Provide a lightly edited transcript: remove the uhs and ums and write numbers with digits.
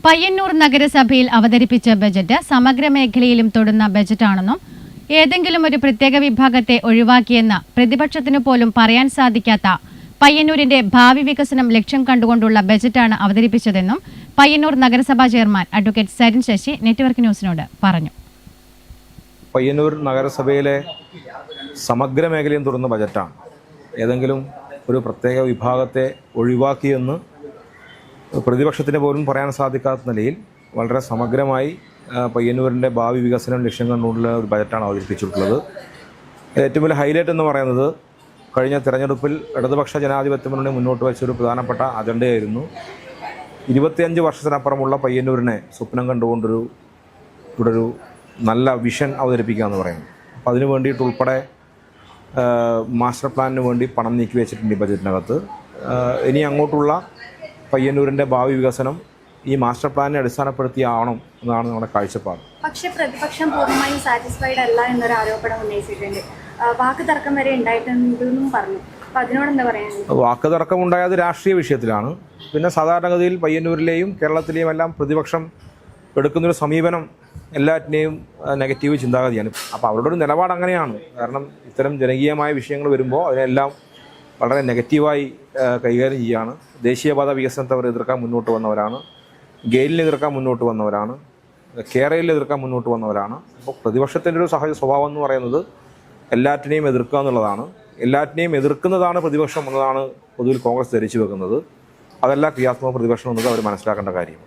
പയ്യന്നൂർ നഗരസഭയിൽ അവതരിപ്പിച്ച ബജറ്റ് സമഗ്ര മേഖലയിലും തൊടുന്ന ബജറ്റാണെന്നും ഏതെങ്കിലും ഒരു പ്രത്യേക വിഭാഗത്തെ ഒഴിവാക്കിയെന്ന് പ്രതിപക്ഷത്തിനു പോലും പറയാൻ സാധിക്കാത്ത പയ്യന്നൂരിന്റെ ഭാവി വികസനം ലക്ഷ്യം കണ്ടുകൊണ്ടുള്ള ബജറ്റാണ് അവതരിപ്പിച്ചതെന്നും പയ്യന്നൂർ നഗരസഭാ chairman advocate Sarin Sasi network ന്യൂസിനോട് പറഞ്ഞു. പയ്യന്നൂർ നഗരസഭയിലെ സമഗ്ര മേഖലയും തൊടുന്ന ബജറ്റാണ്. ഏതെങ്കിലും ഒരു പ്രത്യേക വിഭാഗത്തെ ഒഴിവാക്കിയെന്ന് പ്രതിപക്ഷത്തിന് പോലും പറയാൻ സാധിക്കാത്ത നിലയിൽ വളരെ സമഗ്രമായി പയ്യന്നൂരിൻ്റെ ഭാവി വികസനം ലക്ഷ്യം കണ്ടുകൊണ്ടുള്ള ഒരു ബജറ്റാണ് അവതരിപ്പിച്ചിട്ടുള്ളത്. ഏറ്റവും വലിയ ഹൈലൈറ്റ് എന്ന് പറയുന്നത് കഴിഞ്ഞ തെരഞ്ഞെടുപ്പിൽ ഇടതുപക്ഷ ജനാധിപത്യ മുന്നണി മുന്നോട്ട് വെച്ചൊരു പ്രധാനപ്പെട്ട അജണ്ടയായിരുന്നു 25 വർഷത്തിനപ്പുറമുള്ള പയ്യന്നൂരിനെ സ്വപ്നം കണ്ടുകൊണ്ടൊരു ഇവിടെ ഒരു നല്ല വിഷൻ അവതരിപ്പിക്കുക എന്ന് പറയുന്നത്. അപ്പോൾ അതിനു വേണ്ടിയിട്ട് ഉൾപ്പെടെ മാസ്റ്റർ പ്ലാനിന് വേണ്ടി പണം നീക്കി വെച്ചിട്ടുണ്ട് ഈ ബജറ്റിനകത്ത്. ഇനി അങ്ങോട്ടുള്ള പയ്യന്നൂരിൻ്റെ ഭാവി വികസനം ഈ മാസ്റ്റർ പ്ലാനിനെ അടിസ്ഥാനപ്പെടുത്തിയാവണം എന്നാണ് നമ്മുടെ കാഴ്ചപ്പാട്. പക്ഷേ പ്രതിപക്ഷം പൂർണ്ണമായും സാറ്റിസ്ഫൈഡ് അല്ല എന്നൊരു ആരോപണം ഉന്നയിച്ചിട്ടുണ്ട്. വാക്ക് തർക്കം വരെ ഉണ്ടായിട്ടുണ്ടെന്നും പറഞ്ഞു. അപ്പോൾ അതിനോട് എന്താ പറയുന്നത്? വാക്ക് തർക്കം ഉണ്ടായത് രാഷ്ട്രീയ വിഷയത്തിലാണ്. പിന്നെ സാധാരണഗതിയിൽ പയ്യന്നൂരിലെയും കേരളത്തിലെയും എല്ലാം പ്രതിപക്ഷം എടുക്കുന്നൊരു സമീപനം എല്ലാറ്റിനെയും നെഗറ്റീവ് ചിന്താഗതിയാണ്. അപ്പോൾ അവരുടെ ഒരു നിലപാട് അങ്ങനെയാണ്. കാരണം ഇത്തരം ജനകീയമായ വിഷയങ്ങൾ വരുമ്പോൾ അതിനെല്ലാം വളരെ നെഗറ്റീവായി കൈകാര്യം ചെയ്യുകയാണ്. ദേശീയപാത വികസനത്തെ അവർ എതിർക്കാൻ മുന്നോട്ട് വന്നവരാണ്, ഗെയിലിനെ എതിർക്കാൻ മുന്നോട്ട് വന്നവരാണ്, കേരളയിൽ എതിർക്കാൻ മുന്നോട്ട് വന്നവരാണ്. അപ്പോൾ പ്രതിപക്ഷത്തിൻ്റെ ഒരു സഹജ സ്വഭാവം എന്ന് പറയുന്നത് എല്ലാറ്റിനെയും എതിർക്കുക എന്നുള്ളതാണ്. എല്ലാറ്റിനെയും എതിർക്കുന്നതാണ് പ്രതിപക്ഷം എന്നതാണ് പൊതുവിൽ കോൺഗ്രസ് ധരിച്ചു വെക്കുന്നത്. അതല്ല ക്രിയാത്മക പ്രതിപക്ഷം എന്നത് അവർ മനസ്സിലാക്കേണ്ട കാര്യം.